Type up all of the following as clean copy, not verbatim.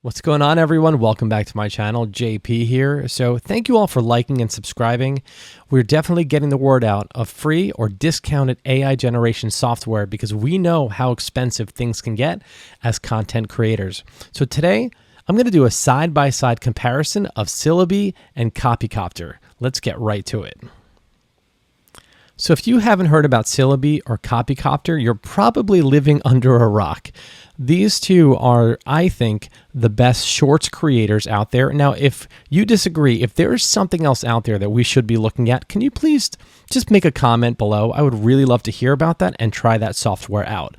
What's going on, everyone? Welcome back to my channel. JP here. So thank you all for liking and subscribing. We're definitely getting the word out of free or discounted AI generation software because we know how expensive things can get as content creators. So today, I'm going to do a side-by-side comparison of Syllaby and CopyCopter. Let's get right to it. So if you haven't heard about Syllaby or CopyCopter, you're probably living under a rock. These two are, I think, the best shorts creators out there. Now, if you disagree, if there is something else out there that we should be looking at, can you please just make a comment below? I would really love to hear about that and try that software out.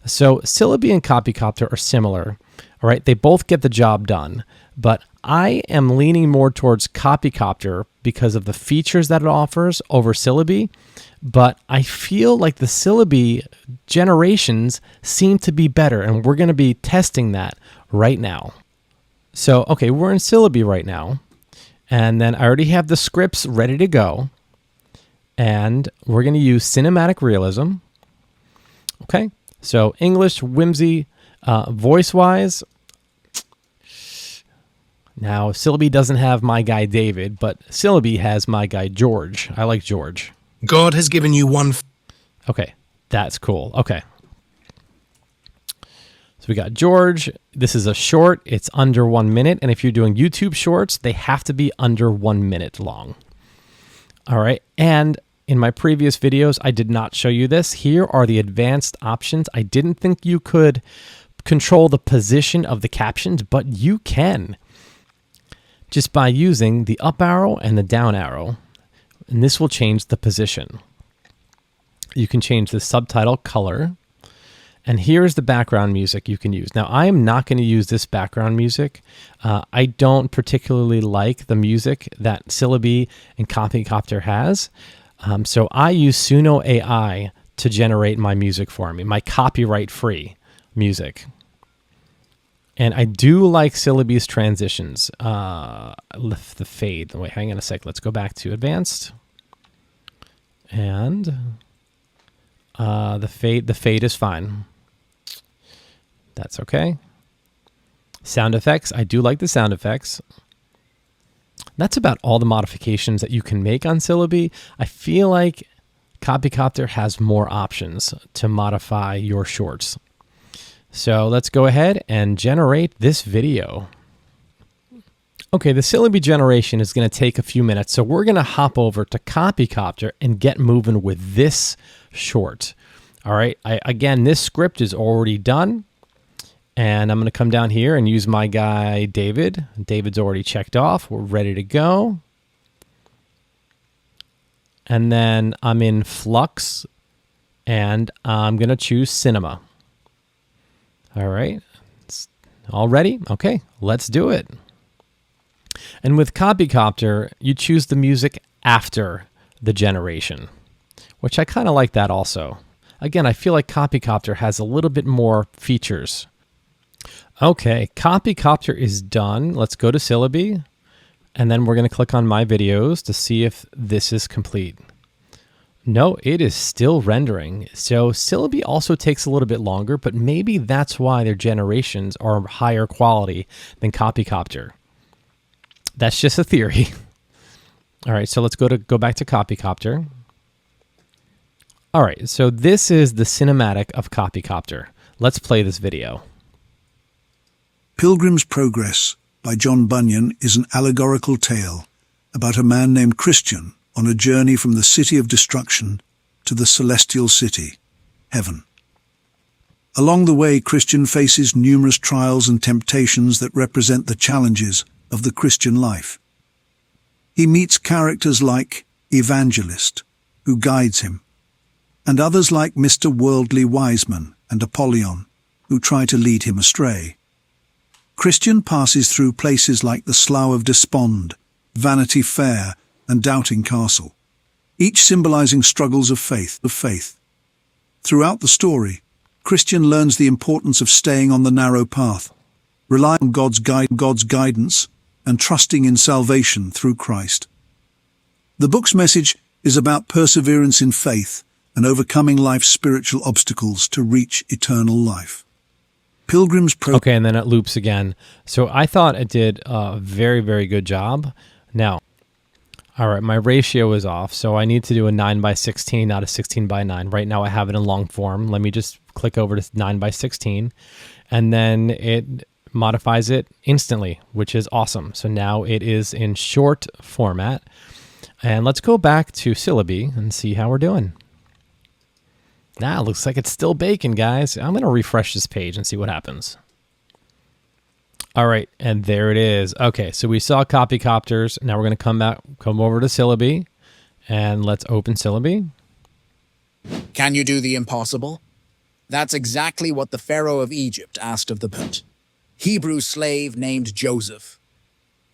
So Syllaby and CopyCopter are similar, all right? They both get the job done, but I am leaning more towards CopyCopter because of the features that it offers over Syllaby, but I feel like the Syllaby generations seem to be better, and we're going to be testing that right now. So, okay, we're in Syllaby right now, and then I already have the scripts ready to go, and we're going to use cinematic realism. Okay, so English, whimsy, voice-wise. Now, Syllaby doesn't have my guy David, but Syllaby has my guy George. I like George. God has given you one. Okay, that's cool. Okay. So we got George. This is a short. It's under 1 minute. And if you're doing YouTube shorts, they have to be under 1 minute long. All right. And in my previous videos, I did not show you this. Here are the advanced options. I didn't think you could control the position of the captions, but you can, just by using the up arrow and the down arrow. And this will change the position. You can change the subtitle color. And here's the background music you can use. Now, I am not going to use this background music. I don't particularly like the music that Syllaby and CopyCopter has. So I use Suno AI to generate my music for me, my copyright-free music. And I do like Syllaby's transitions. The fade. Wait, hang on a sec. Let's go back to advanced. And the fade is fine. That's okay. Sound effects. I do like the sound effects. That's about all the modifications that you can make on Syllaby. I feel like CopyCopter has more options to modify your shorts. So let's go ahead and generate this video. Okay, the Syllaby generation is going to take a few minutes, so we're going to hop over to CopyCopter and get moving with this short. All right, again, this script is already done, and I'm going to come down here and use my guy David. David's already checked off. We're ready to go. And then I'm in Flux, and I'm going to choose Cinema. All right, it's all ready? Okay, let's do it. And with CopyCopter, you choose the music after the generation, which I kind of like that also. Again, I feel like CopyCopter has a little bit more features. Okay, CopyCopter is done. Let's go to Syllaby, and then we're going to click on My Videos to see if this is complete. No, it is still rendering. So Syllaby also takes a little bit longer, but maybe that's why their generations are higher quality than CopyCopter. That's just a theory. All right, so let's go back to CopyCopter. All right, so this is the cinematic of CopyCopter. Let's play this video. Pilgrim's Progress by John Bunyan is an allegorical tale about a man named Christian on a journey from the city of destruction to the celestial city, heaven. Along the way, Christian faces numerous trials and temptations that represent the challenges of the Christian life. He meets characters like Evangelist, who guides him, and others like Mr. Worldly Wiseman and Apollyon, who try to lead him astray. Christian passes through places like the Slough of Despond, Vanity Fair, and Doubting Castle, each symbolizing struggles of faith. Throughout the story, Christian learns the importance of staying on the narrow path, relying on God's guidance, and trusting in salvation through Christ. The book's message is about perseverance in faith and overcoming life's spiritual obstacles to reach eternal life. Pilgrim's Progress. Okay, and then it loops again. So I thought it did a very, very good job. Now, all right, my ratio is off, so I need to do a 9 by 16, not a 16 by 9. Right now I have it in long form. Let me just click over to 9 by 16, and then it modifies it instantly, which is awesome. So now it is in short format. And let's go back to Syllaby and see how we're doing. Now it looks like it's still baking, guys. I'm going to refresh this page and see what happens. All right, and there it is. Okay, so we saw CopyCopters. Now we're going to come over to Syllaby, and let's open Syllaby. Can you do the impossible? That's exactly what the Pharaoh of Egypt asked of the Hebrew slave named Joseph.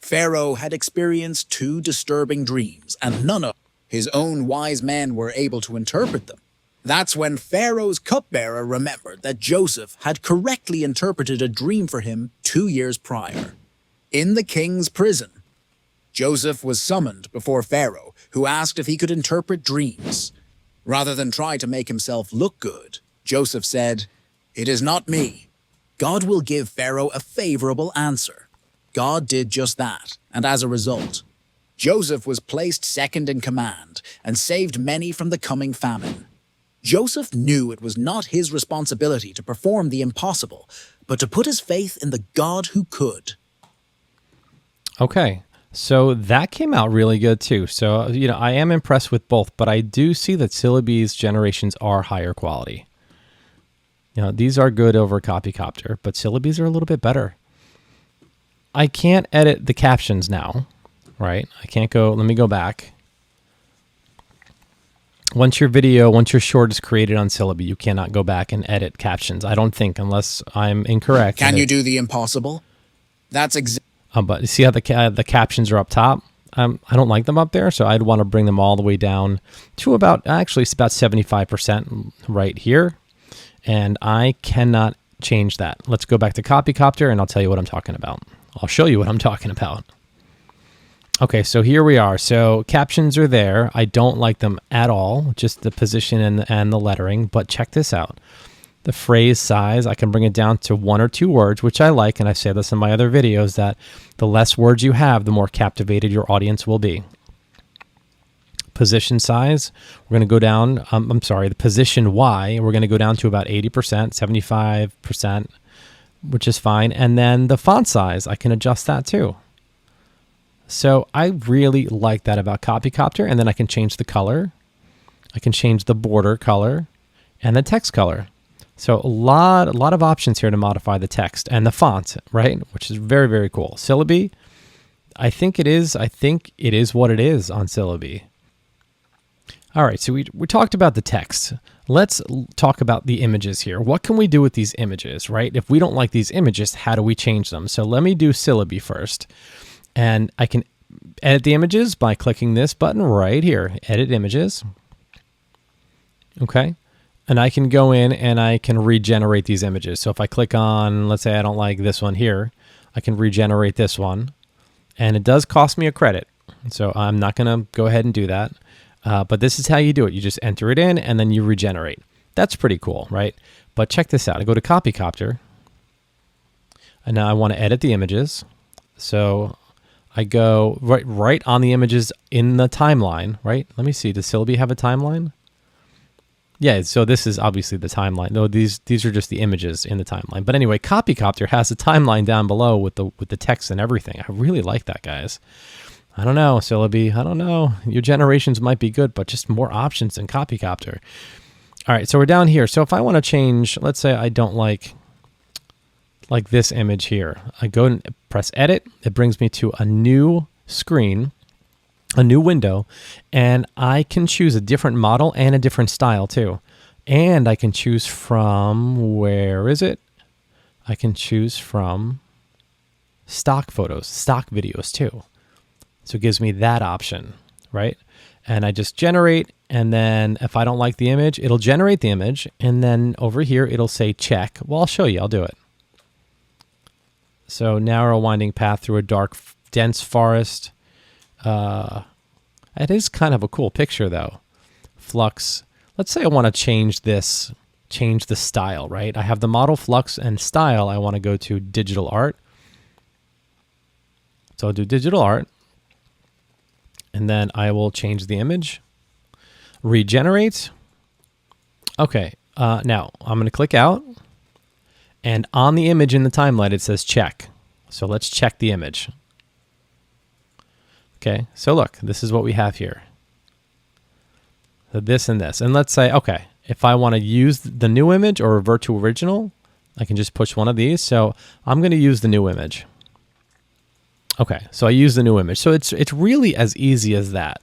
Pharaoh had experienced two disturbing dreams, and none of his own wise men were able to interpret them. That's when Pharaoh's cupbearer remembered that Joseph had correctly interpreted a dream for him 2 years prior. In the king's prison, Joseph was summoned before Pharaoh, who asked if he could interpret dreams. Rather than try to make himself look good, Joseph said, "It is not me. God will give Pharaoh a favorable answer." God did just that, and as a result, Joseph was placed second in command and saved many from the coming famine. Joseph knew it was not his responsibility to perform the impossible, but to put his faith in the God who could. Okay, so that came out really good too. So, I am impressed with both, but I do see that Syllaby's generations are higher quality. These are good over CopyCopter, but Syllaby's are a little bit better. I can't edit the captions now, right? I can't go, let me go back. Once your short is created on Syllaby, you cannot go back and edit captions. I don't think, unless I'm incorrect. Can you do the impossible? That's but you see how the captions are up top? I don't like them up there, so I'd want to bring them all the way down to actually it's about 75% right here. And I cannot change that. Let's go back to CopyCopter and I'll tell you what I'm talking about. I'll show you what I'm talking about. Okay, so here we are. So captions are there. I don't like them at all, just the position and the lettering, but check this out. The phrase size, I can bring it down to 1 or 2 words, which I like, and I say this in my other videos, that the less words you have, the more captivated your audience will be. Position size, we're going to go down, the position Y, we're going to go down to about 80%, 75%, which is fine. And then the font size, I can adjust that too. So I really like that about CopyCopter. And then I can change the color. I can change the border color and the text color. So a lot of options here to modify the text and the font, right? Which is very, very cool. Syllaby, I think it is what it is on Syllaby. All right, so we talked about the text. Let's talk about the images here. What can we do with these images, right? If we don't like these images, how do we change them? So let me do Syllaby first. And I can edit the images by clicking this button right here, Edit Images. Okay. And I can go in and I can regenerate these images. So if I click on, let's say I don't like this one here, I can regenerate this one. And it does cost me a credit. So I'm not going to go ahead and do that. But this is how you do it. You just enter it in and then you regenerate. That's pretty cool, right? But check this out. I go to CopyCopter. And now I want to edit the images. So I go right on the images in the timeline, right? Let me see. Does Syllaby have a timeline? Yeah, so this is obviously the timeline. No, these are just the images in the timeline. But anyway, CopyCopter has a timeline down below with the text and everything. I really like that, guys. I don't know, Syllaby. I don't know. Your generations might be good, but just more options than CopyCopter. All right, so we're down here. So if I want to change, let's say I don't like this image here. I go and press Edit. It brings me to a new screen, a new window, and I can choose a different model and a different style too. And I can choose from, where is it? I can choose from stock photos, stock videos too. So it gives me that option, right? And I just generate, and then if I don't like the image, it'll generate the image, and then over here it'll say check. Well, I'll show you. I'll do it. So narrow winding path through a dark, dense forest. It is kind of a cool picture, though. Flux. Let's say I want to change this change the style, right? I have the model flux and style. I want to go to digital art. So I'll do digital art, and then I will change the image, regenerate. Okay, now I'm going to click out, and on the image in the timeline, it says check. So let's check the image. Okay, so look, this is what we have here. So this and this. And let's say, okay, if I want to use the new image or revert to original, I can just push one of these. So I'm going to use the new image. Okay, so I use the new image. So it's really as easy as that.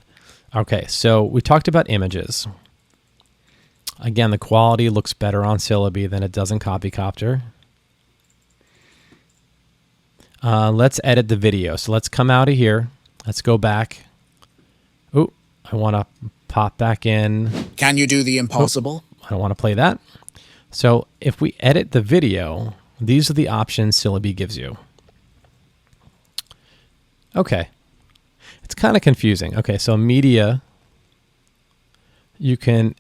Okay, so we talked about images. Again, the quality looks better on Syllaby than it does in CopyCopter. Let's edit the video. So let's come out of here. Let's go back. Oh, I want to pop back in. Can you do the impossible? I don't want to play that. So if we edit the video, these are the options Syllaby gives you. Okay. It's kind of confusing. Okay, so media, you can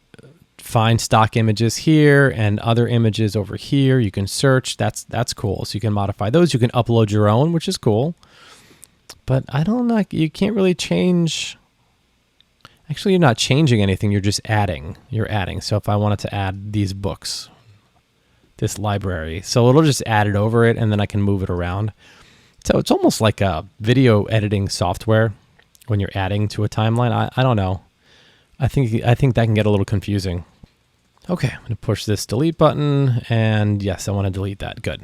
find stock images here and other images over here. You can search. That's cool. So you can modify those. You can upload your own, which is cool. But I don't know. You can't really change. Actually, you're not changing anything. You're just adding. You're adding. So if I wanted to add these books, this library, so it'll just add it over it, and then I can move it around. So it's almost like a video editing software when you're adding to a timeline. I don't know. I think that can get a little confusing. Okay, I'm going to push this delete button, and yes, I want to delete that. Good.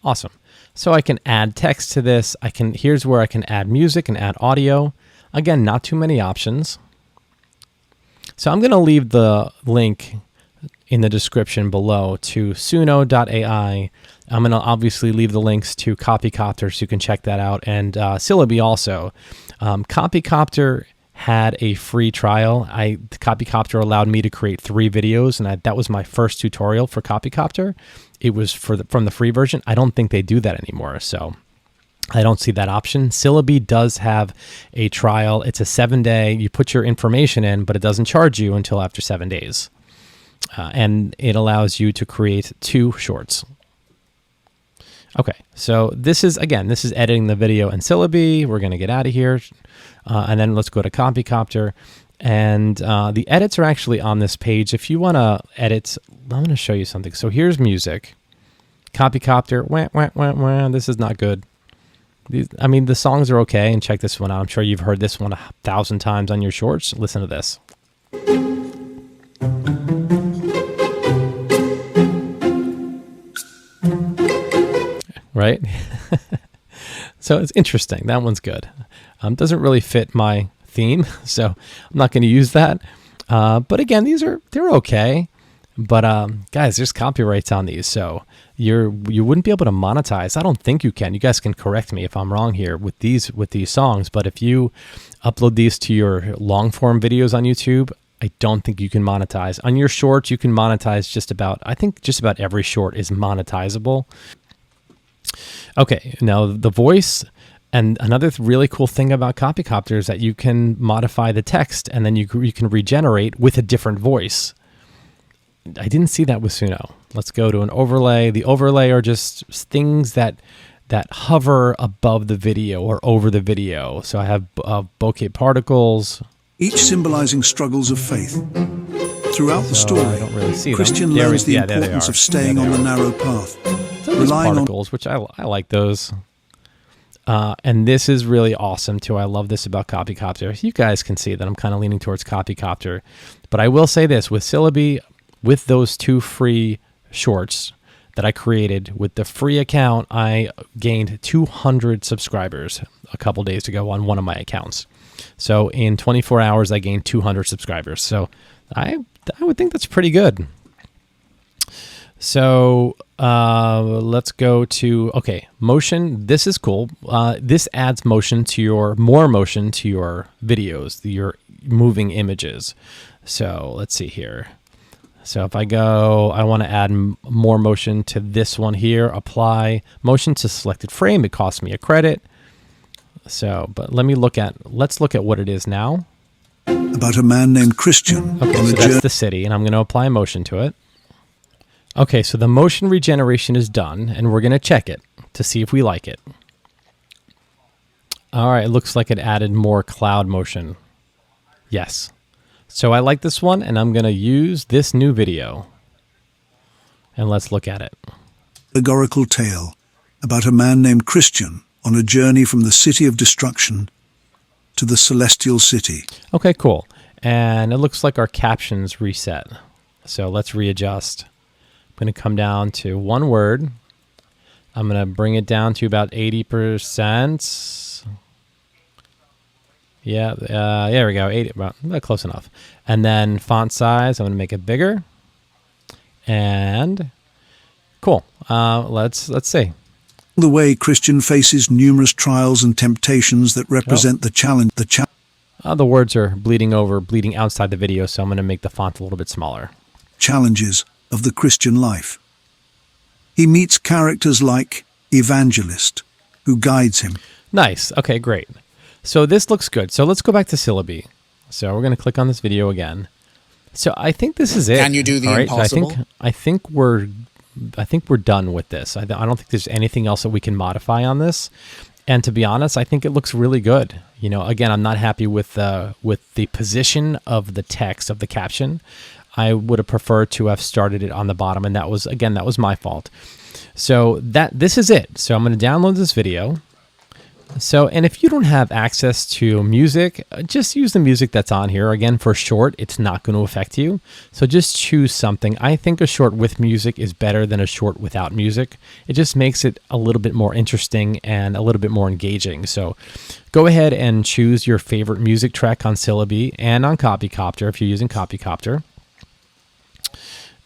Awesome. So I can add text to this. Here's where I can add music and add audio. Again, not too many options. So I'm going to leave the link in the description below to suno.ai. I'm going to obviously leave the links to CopyCopter so you can check that out, and Syllaby also. CopyCopter had a free trial. CopyCopter allowed me to create 3 videos, and that was my first tutorial for CopyCopter. It was from the free version. I don't think they do that anymore, so I don't see that option. Syllaby does have a trial. It's a 7-day. You put your information in, but it doesn't charge you until after 7 days. And it allows you to create 2 shorts. Okay, so this is editing the video in Syllaby. We're going to get out of here. And then let's go to CopyCopter. And the edits are actually on this page. If you want to edit, I'm going to show you something. So here's music. CopyCopter. Wah, wah, wah, wah. This is not good. The songs are okay. And check this one out. I'm sure you've heard this one 1,000 times on your shorts. Listen to this. Right? So it's interesting. That one's good. Doesn't really fit my theme, so I'm not going to use that. But again, they're okay. But guys, there's copyrights on these, so you wouldn't be able to monetize. I don't think you can. You guys can correct me if I'm wrong here with these songs. But if you upload these to your long form videos on YouTube, I don't think you can monetize. On your shorts, you can monetize just about every short is monetizable. Okay, now the voice, and another really cool thing about CopyCopter is that you can modify the text, and then you can regenerate with a different voice. I didn't see that with Suno. Let's go to an overlay. The overlay are just things that hover above the video or over the video. So I have bokeh particles. Each symbolizing struggles of faith. Throughout the story, I don't really see Christian them. learns the importance of staying on the narrow path. Those particles, which I like those. And this is really awesome too. I love this about CopyCopter. You guys can see that I'm kind of leaning towards CopyCopter. But I will say this, with Syllaby, with those 2 free shorts that I created with the free account, I gained 200 subscribers a couple days ago on one of my accounts. So in 24 hours, I gained 200 subscribers. So I would think that's pretty good. So let's go to, okay, motion. This is cool. This adds more motion to your videos, your moving images. So let's see here. So if I want to add more motion to this one here, apply motion to selected frame. It costs me a credit. So, but let's look at what it is now. About a man named Christian. Okay, so that's the city, and I'm going to apply motion to it. Okay, so the motion regeneration is done, and we're going to check it to see if we like it. All right, it looks like it added more cloud motion. Yes. So I like this one, and I'm going to use this new video. And let's look at it. Allegorical tale about a man named Christian on a journey from the city of destruction to the celestial city. Okay, cool. And it looks like our captions reset. So let's readjust. I'm going to come down to one word. I'm going to bring it down to about 80%. Yeah, there we go. 80, well, close enough. And then font size, I'm going to make it bigger. And cool. Let's see. The way Christian faces numerous trials and temptations that represent the challenge. The words are bleeding outside the video, so I'm going to make the font a little bit smaller. Challenges of the Christian life. He meets characters like Evangelist, who guides him. Nice. Okay, great. So this looks good. So let's go back to Syllaby. So we're going to click on this video again. So I think this is it. Can you do the impossible? So I think we're done with this. I don't think there's anything else that we can modify on this. And to be honest, I think it looks really good. You know, again, I'm not happy with the position of the text of the caption. I would have preferred to have started it on the bottom, and that was my fault. So this is it. So I'm going to download this video. So, and if you don't have access to music, just use the music that's on here. Again, for short, it's not going to affect you. So just choose something. I think a short with music is better than a short without music. It just makes it a little bit more interesting and a little bit more engaging. So go ahead and choose your favorite music track on Syllaby and on CopyCopter if you're using CopyCopter.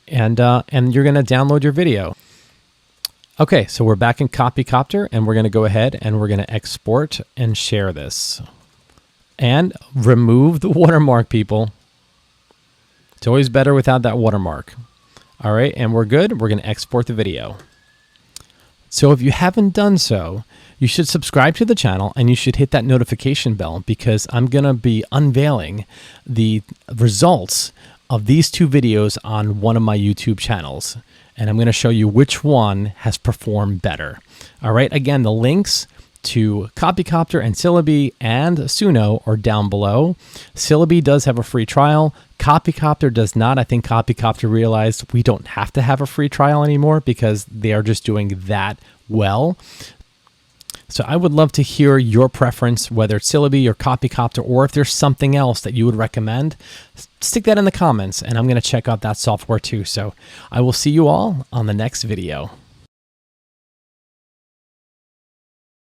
And you're going to download your video. Okay, so we're back in CopyCopter, and we're going to go ahead and we're going to export and share this. And remove the watermark, people. It's always better without that watermark. All right, and we're good. We're going to export the video. So if you haven't done so, you should subscribe to the channel and you should hit that notification bell, because I'm going to be unveiling the results of these two videos on one of my YouTube channels. And I'm going to show you which one has performed better. All right, again, the links to CopyCopter and Syllaby and Suno are down below. Syllaby does have a free trial. CopyCopter does not. I think CopyCopter realized we don't have to have a free trial anymore because they are just doing that well. So I would love to hear your preference, whether it's Syllaby or CopyCopter, or if there's something else that you would recommend. Stick that in the comments, and I'm going to check out that software too. So I will see you all on the next video.